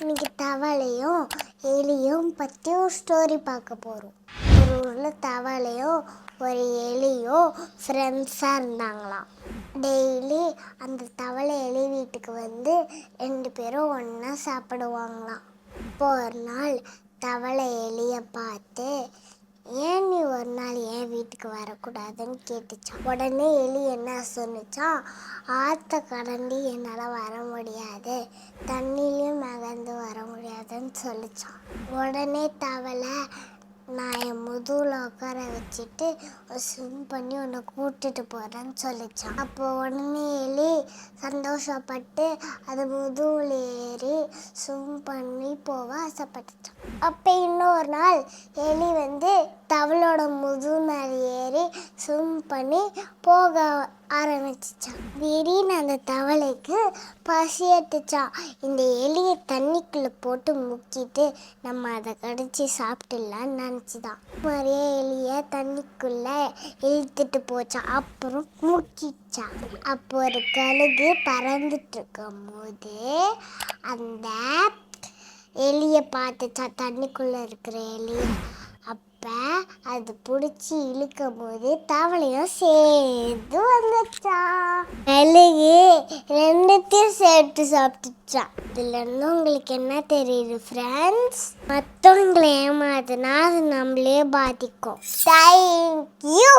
இன்னைக்கு தவளையும் எலியும் பற்றி ஒரு ஸ்டோரி பார்க்க போகிறோம். ஒரு ஊரில் தவளையும் ஒரு எலியும் ஃப்ரெண்ட்ஸாக இருந்தாங்களாம். டெய்லி அந்த தவளை எலி வீட்டுக்கு வந்து 2 பேரும் ஒன்றா சாப்பிடுவாங்களாம். இப்போ ஒரு நாள் தவளை எலியை பார்த்து, ஏன் நீ ஒரு நாள் ஏன் வீட்டுக்கு வரக்கூடாதுன்னு கேட்டுச்சான். உடனே எலி என்ன சொன்னிச்சான், ஆற்ற கடந்து என்னால் வர முடியாது, தண்ணிலையும் நகர்ந்து வர முடியாதுன்னு சொல்லிச்சான். உடனே தவளை, நான் என் முதுகில் உட்கார வச்சுட்டு ஸ்விம் பண்ணி உன்னை கூட்டிட்டு போகிறேன்னு சொல்லிச்சான். அப்போ உடனே எலி சந்தோஷப்பட்டு அது முதுகில் ஏறி ஸ்விம் பண்ணி போக ஆசைப்பட்டுச்சான். அப்போ இன்னொரு நாள் எலி வந்து தவளோட முதுகு மேலே ஏறி ஸ்விம் பண்ணி போக ஆரம்பிச்சிச்சான். திடீர்னு அந்த தவளைக்கு பசி எடுத்துச்சான். இந்த எலியை தண்ணிக்குள்ளே போட்டு முக்கிட்டு நம்ம அதை கடிச்சு சாப்பிட்டுலான்னு நினச்சிதான். நிறைய எலியை தண்ணிக்குள்ளே இழுத்துட்டு போச்சான். அப்புறம் முக்கிச்சான். அப்போ ஒரு கழுகு பறந்துட்டு இருக்கும் போது அந்த எலியை பார்த்துச்சா, தண்ணிக்குள்ளே இருக்கிற எலியை. அப்போ அது பிடிச்சி இழுக்கும் போது தவளையும் சேர்ந்து வந்துச்சா. கழுகு 2த்தையும் சேர்த்து சாப்பிட்டுச்சான். இதுலேருந்து உங்களுக்கு என்ன தெரியுது ஃப்ரெண்ட்ஸ்? மற்றவங்களை ஏமாத்துனா அது நம்மளே பாதிக்கும். தேங்க்யூ.